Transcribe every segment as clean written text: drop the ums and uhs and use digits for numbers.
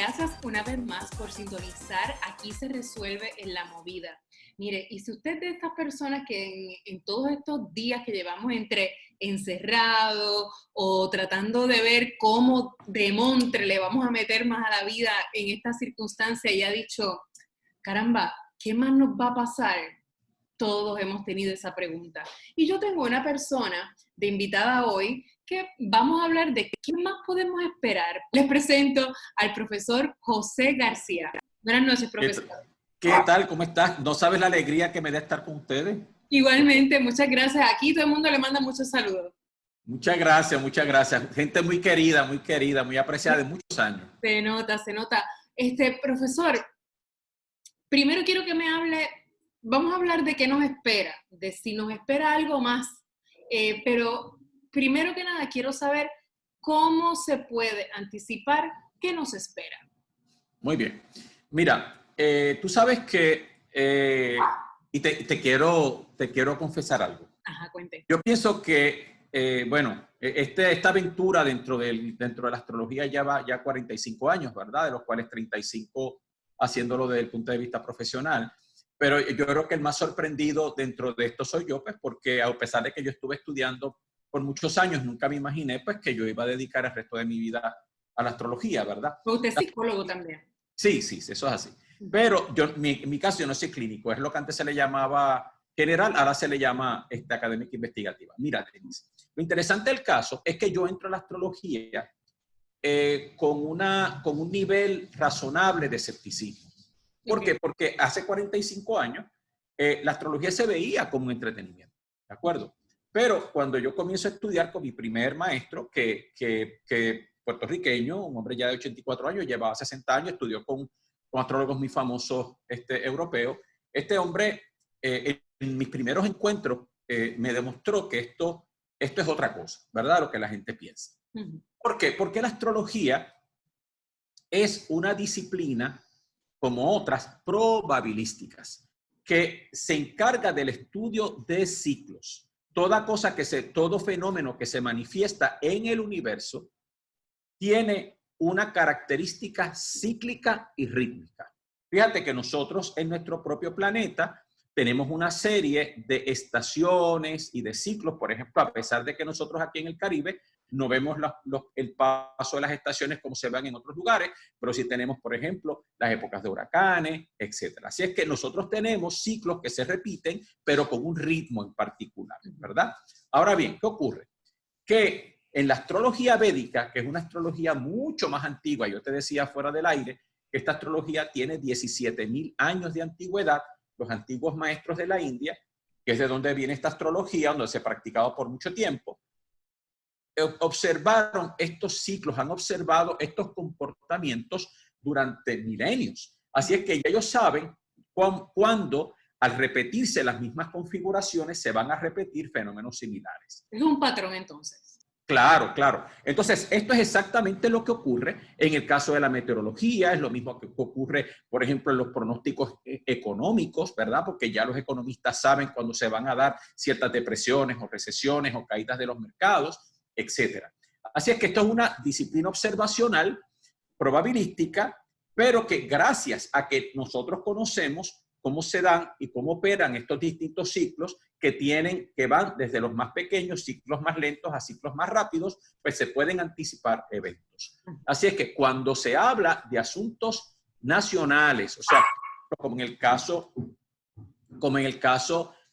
Gracias una vez más por sintonizar Aquí se resuelve en la movida. Mire, y si usted es de estas personas que en todos estos días que llevamos entre encerrado o tratando de ver cómo de montre le vamos a meter más a la vida en esta circunstancia y ha dicho, caramba, ¿qué más nos va a pasar? Todos hemos tenido esa pregunta. Y yo tengo una persona de invitada hoy que vamos a hablar de qué más podemos esperar. Les presento al profesor José García. Buenas noches, profesor. ¿Qué tal? ¿Cómo estás? ¿No sabes la alegría que me da estar con ustedes? Igualmente, muchas gracias. Aquí todo el mundo le manda muchos saludos. Muchas gracias, muchas gracias. Gente muy querida, muy apreciada de muchos años. Se nota, se nota. Profesor, primero quiero que me hable, vamos a hablar de qué nos espera, de si nos espera algo más, pero primero que nada quiero saber cómo se puede anticipar qué nos espera. Muy bien. Mira, tú sabes que, y te quiero confesar algo. Ajá, cuente. Yo pienso que, esta aventura dentro de la astrología ya va 45 años, ¿verdad? De los cuales 35 haciéndolo desde el punto de vista profesional. Pero yo creo que el más sorprendido dentro de esto soy yo, pues porque a pesar de que yo estuve estudiando por muchos años, nunca me imaginé pues que yo iba a dedicar el resto de mi vida a la astrología, ¿verdad? Usted es psicólogo también. Sí, eso es así. Pero en mi caso yo no soy clínico, es lo que antes se le llamaba general, ahora se le llama académica investigativa. Mira, Denise, lo interesante del caso es que yo entro a la astrología con un nivel razonable de escepticismo. ¿Por qué? Porque hace 45 años la astrología se veía como un entretenimiento, ¿de acuerdo? Pero cuando yo comienzo a estudiar con mi primer maestro, que puertorriqueño, un hombre ya de 84 años, llevaba 60 años, estudió con astrólogos muy famosos europeos. Este hombre, en mis primeros encuentros, me demostró que esto es otra cosa, ¿verdad? Lo que la gente piensa. ¿Por qué? Porque la astrología es una disciplina, como otras, probabilísticas, que se encarga del estudio de ciclos. Todo fenómeno que se manifiesta en el universo tiene una característica cíclica y rítmica. Fíjate que nosotros en nuestro propio planeta tenemos una serie de estaciones y de ciclos. Por ejemplo, a pesar de que nosotros aquí en el Caribe no vemos el paso de las estaciones como se ven en otros lugares, pero sí tenemos, por ejemplo, las épocas de huracanes, etc. Así es que nosotros tenemos ciclos que se repiten, pero con un ritmo en particular, ¿verdad? Ahora bien, ¿qué ocurre? Que en la astrología védica, que es una astrología mucho más antigua, yo te decía fuera del aire, que esta astrología tiene 17,000 años de antigüedad. Los antiguos maestros de la India, que es de donde viene esta astrología, donde se ha practicado por mucho tiempo, observaron estos ciclos, han observado estos comportamientos durante milenios. Así es que ellos saben cuándo, al repetirse las mismas configuraciones, se van a repetir fenómenos similares. Es un patrón, entonces. Claro, claro. Entonces, esto es exactamente lo que ocurre en el caso de la meteorología, es lo mismo que ocurre, por ejemplo, en los pronósticos económicos, ¿verdad? Porque ya los economistas saben cuándo se van a dar ciertas depresiones o recesiones o caídas de los mercados, etcétera. Así es que esto es una disciplina observacional, probabilística, pero que gracias a que nosotros conocemos cómo se dan y cómo operan estos distintos ciclos que van desde los más pequeños, ciclos más lentos, a ciclos más rápidos, pues se pueden anticipar eventos. Así es que cuando se habla de asuntos nacionales, o sea, como en el caso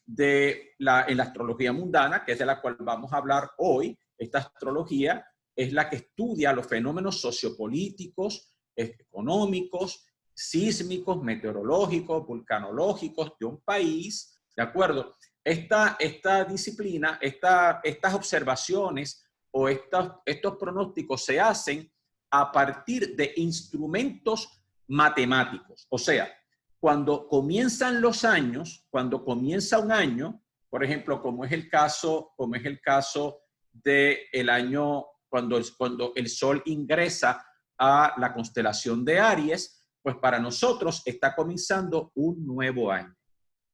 de en la astrología mundana, que es de la cual vamos a hablar hoy, esta astrología es la que estudia los fenómenos sociopolíticos, económicos, sísmicos, meteorológicos, vulcanológicos de un país, ¿de acuerdo? Esta disciplina, estas observaciones o estos pronósticos se hacen a partir de instrumentos matemáticos. O sea, cuando comienzan los años, cuando comienza un año, por ejemplo, como es el caso del año cuando el Sol ingresa a la constelación de Aries, pues para nosotros está comenzando un nuevo año.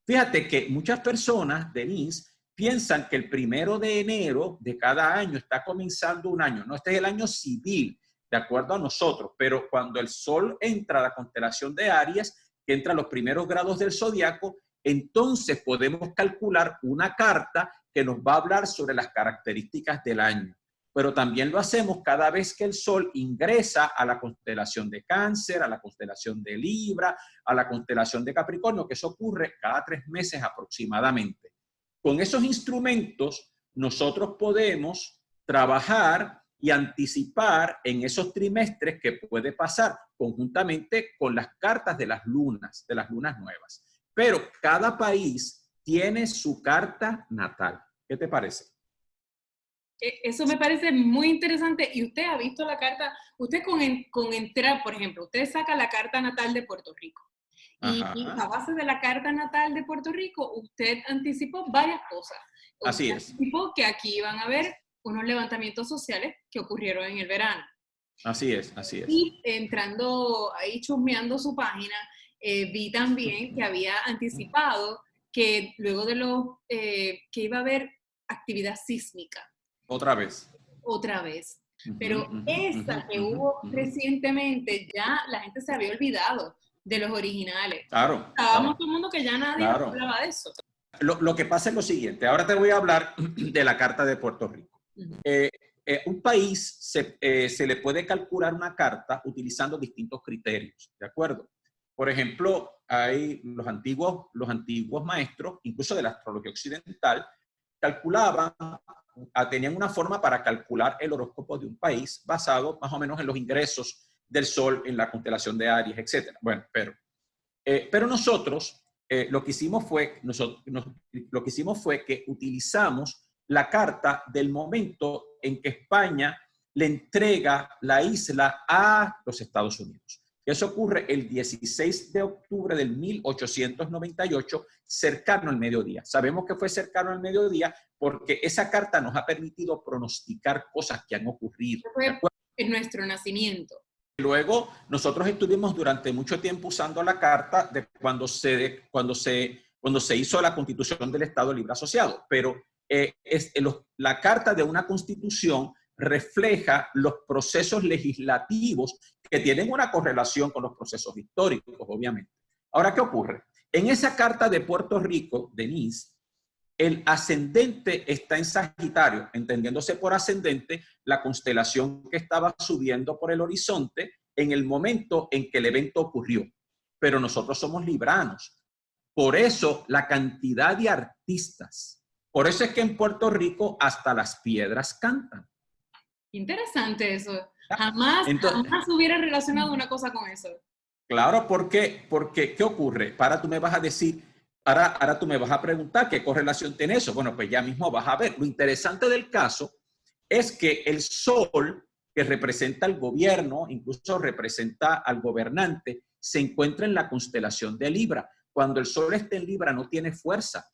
Fíjate que muchas personas, Denise, piensan que el 1 de enero de cada año está comenzando un año. No, este es el año civil. de acuerdo a nosotros, pero cuando el Sol entra a la constelación de Aries, que entra a los primeros grados del zodiaco, entonces podemos calcular una carta que nos va a hablar sobre las características del año. Pero también lo hacemos cada vez que el Sol ingresa a la constelación de Cáncer, a la constelación de Libra, a la constelación de Capricornio, que eso ocurre cada 3 meses aproximadamente. Con esos instrumentos, nosotros podemos trabajar y anticipar en esos trimestres que puede pasar conjuntamente con las cartas de las lunas nuevas. Pero cada país tiene su carta natal. ¿Qué te parece? Eso me parece muy interesante. Y usted ha visto la carta, usted con entrar, por ejemplo, usted saca la carta natal de Puerto Rico. Y a base de la carta natal de Puerto Rico, usted anticipó varias cosas. Así es. Anticipó que aquí iban a haber unos levantamientos sociales que ocurrieron en el verano. Así es, así es. Y entrando ahí, chusmeando su página, vi también que había anticipado que luego de que iba a haber actividad sísmica. Otra vez. Pero esa que hubo recientemente, ya la gente se había olvidado de los originales. Claro. Estábamos todo el mundo que ya nadie hablaba de eso. Lo que pasa es lo siguiente. Ahora te voy a hablar de la Carta de Puerto Rico. Un país se le puede calcular una carta utilizando distintos criterios, ¿de acuerdo? Por ejemplo, hay los antiguos maestros, incluso de la astrología occidental, calculaban, tenían una forma para calcular el horóscopo de un país basado más o menos en los ingresos del Sol en la constelación de Aries, etc. Bueno, pero nosotros lo que hicimos fue que utilizamos la carta del momento en que España le entrega la isla a los Estados Unidos. Eso ocurre el 16 de octubre del 1898, cercano al mediodía. Sabemos que fue cercano al mediodía porque esa carta nos ha permitido pronosticar cosas que han ocurrido. En nuestro nacimiento. Luego, nosotros estuvimos durante mucho tiempo usando la carta de cuando se hizo la Constitución del Estado Libre Asociado, pero la carta de una constitución refleja los procesos legislativos que tienen una correlación con los procesos históricos, obviamente. Ahora, ¿qué ocurre? En esa carta de Puerto Rico, Denise, el ascendente está en Sagitario, entendiéndose por ascendente la constelación que estaba subiendo por el horizonte en el momento en que el evento ocurrió. Pero nosotros somos libranos. Por eso la cantidad de artistas. Por eso es que en Puerto Rico hasta las piedras cantan. Interesante eso. Jamás hubiera relacionado una cosa con eso. Claro, porque ¿qué ocurre? Ahora tú me vas a decir, ahora tú me vas a preguntar qué correlación tiene eso. Bueno, pues ya mismo vas a ver. Lo interesante del caso es que el Sol, que representa al gobierno, incluso representa al gobernante, se encuentra en la constelación de Libra. Cuando el Sol está en Libra no tiene fuerza.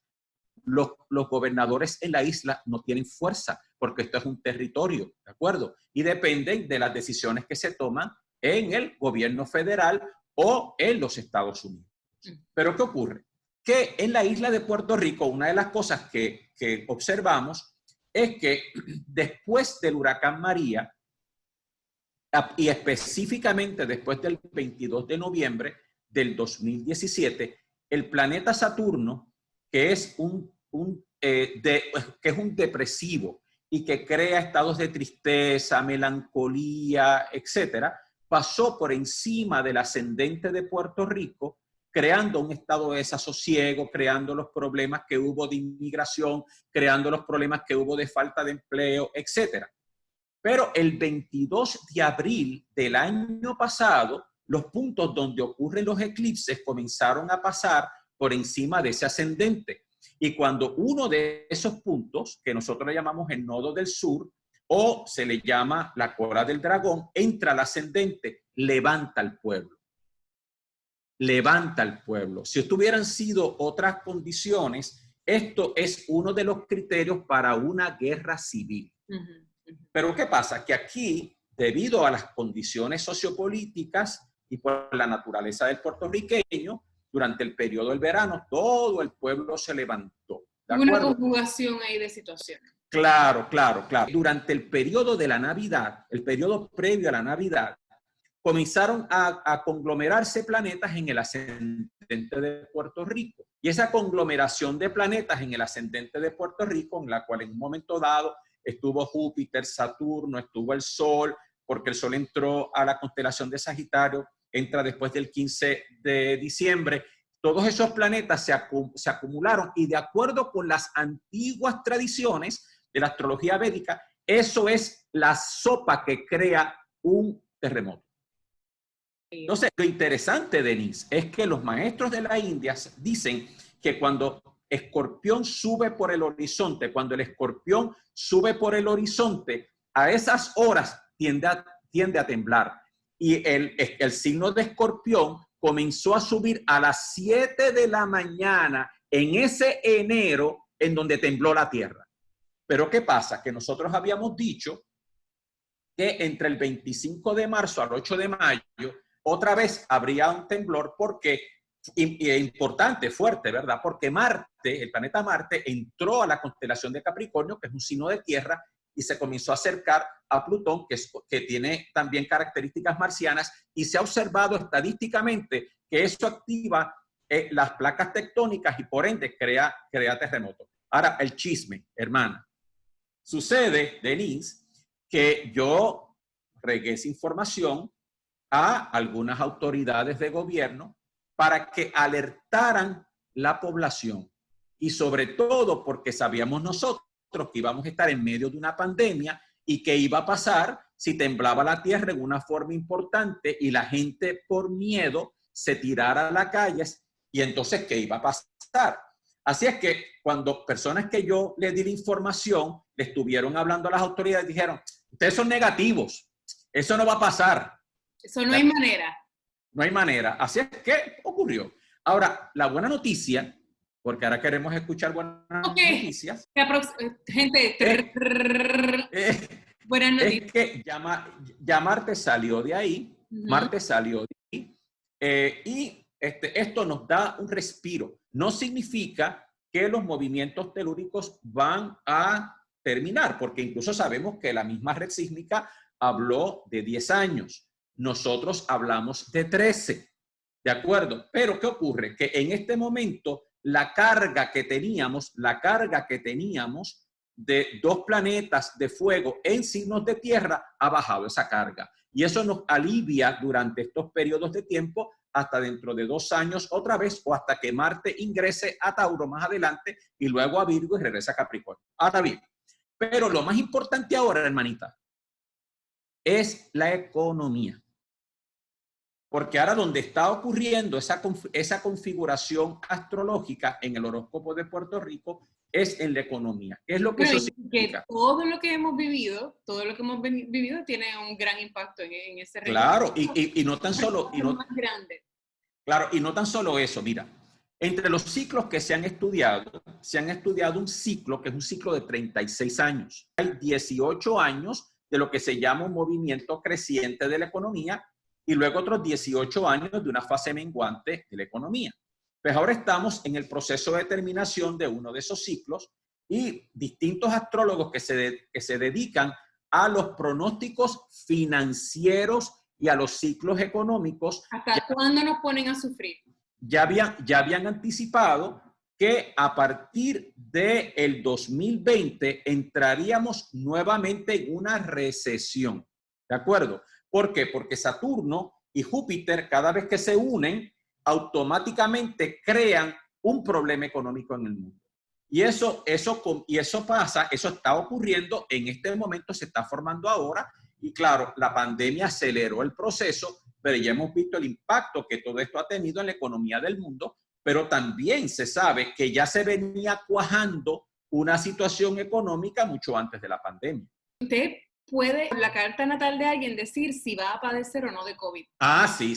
Los gobernadores en la isla no tienen fuerza porque esto es un territorio, ¿de acuerdo? Y dependen de las decisiones que se toman en el gobierno federal o en los Estados Unidos. Pero ¿qué ocurre? Que en la isla de Puerto Rico, una de las cosas que observamos es que después del huracán María, y específicamente después del 22 de noviembre del 2017, el planeta Saturno, que es un depresivo y que crea estados de tristeza, melancolía, etcétera, pasó por encima del ascendente de Puerto Rico, creando un estado de desasosiego, creando los problemas que hubo de inmigración, creando los problemas que hubo de falta de empleo, etcétera. Pero el 22 de abril del año pasado, los puntos donde ocurren los eclipses comenzaron a pasar por encima de ese ascendente. Y cuando uno de esos puntos, que nosotros le llamamos el nodo del sur, o se le llama la cola del dragón, entra al ascendente, levanta al pueblo. Levanta al pueblo. Si esto hubieran sido otras condiciones, esto es uno de los criterios para una guerra civil. Pero ¿qué pasa? Que aquí, debido a las condiciones sociopolíticas y por la naturaleza del puertorriqueño, durante el periodo del verano, todo el pueblo se levantó. Una conjugación ahí de situaciones. Claro, claro, claro. Durante el periodo de la Navidad, el periodo previo a la Navidad, comenzaron a conglomerarse planetas en el ascendente de Puerto Rico. Y esa conglomeración de planetas en el ascendente de Puerto Rico, en la cual en un momento dado estuvo Júpiter, Saturno, estuvo el Sol, porque el Sol entró a la constelación de Sagitario, entra después del 15 de diciembre. Todos esos planetas se acumularon y de acuerdo con las antiguas tradiciones de la astrología védica, eso es la sopa que crea un terremoto. Entonces, lo interesante, Denise, es que los maestros de la India dicen que cuando Escorpión sube por el horizonte, cuando el Escorpión sube por el horizonte, a esas horas tiende a temblar. Y el signo de Escorpión comenzó a subir a las 7 de la mañana en ese enero en donde tembló la Tierra. Pero ¿qué pasa? Que nosotros habíamos dicho que entre el 25 de marzo al 8 de mayo, otra vez habría un temblor porque, importante, fuerte, ¿verdad? Porque Marte, el planeta Marte, entró a la constelación de Capricornio, que es un signo de tierra, y se comenzó a acercar a Plutón, que tiene también características marcianas, y se ha observado estadísticamente que eso activa las placas tectónicas y por ende crea terremotos. Ahora, el chisme, hermana. Sucede, Denise, que yo regué esa información a algunas autoridades de gobierno para que alertaran la población y sobre todo porque sabíamos nosotros que íbamos a estar en medio de una pandemia y que iba a pasar si temblaba la tierra en una forma importante y la gente por miedo se tirara a las calles y entonces ¿qué iba a pasar? Así es que cuando personas que yo les di la información le estuvieron hablando a las autoridades, dijeron, ustedes son negativos, eso no va a pasar. Eso no hay manera. No hay manera. Así es que ocurrió. Ahora, la buena noticia, porque ahora queremos escuchar buenas noticias. Gente, buenas noticias. Es que ya Marte salió de ahí, Marte salió de ahí, y esto nos da un respiro. No significa que los movimientos telúricos van a terminar, porque incluso sabemos que la misma red sísmica habló de 10 años. Nosotros hablamos de 13, ¿de acuerdo? Pero ¿qué ocurre? Que en este momento la carga que teníamos de 2 planetas de fuego en signos de tierra ha bajado esa carga. Y eso nos alivia durante estos periodos de tiempo hasta dentro de 2 años otra vez o hasta que Marte ingrese a Tauro más adelante y luego a Virgo y regrese a Capricornio. Ahora bien, pero lo más importante ahora, hermanita, es la economía. Porque ahora donde está ocurriendo esa configuración astrológica en el horóscopo de Puerto Rico es en la economía. ¿Qué es lo que eso significa? Que todo lo que hemos vivido tiene un gran impacto en ese reino. Claro, y no tan solo... más grande. Claro, y no tan solo eso, mira. Entre los ciclos que se han estudiado un ciclo que es un ciclo de 36 años. Hay 18 años de lo que se llama un movimiento creciente de la economía y luego otros 18 años de una fase menguante de la economía. Pues ahora estamos en el proceso de terminación de uno de esos ciclos y distintos astrólogos que se dedican a los pronósticos financieros y a los ciclos económicos. ¿Hasta cuándo nos ponen a sufrir? Ya habían anticipado que a partir del 2020 entraríamos nuevamente en una recesión. ¿De acuerdo? ¿Por qué? Porque Saturno y Júpiter, cada vez que se unen, automáticamente crean un problema económico en el mundo. Y eso pasa, eso está ocurriendo en este momento, se está formando ahora. Y claro, la pandemia aceleró el proceso, pero ya hemos visto el impacto que todo esto ha tenido en la economía del mundo, pero también se sabe que ya se venía cuajando una situación económica mucho antes de la pandemia. Usted puede, por la carta natal de alguien, decir si va a padecer o no de COVID. Ah, sí.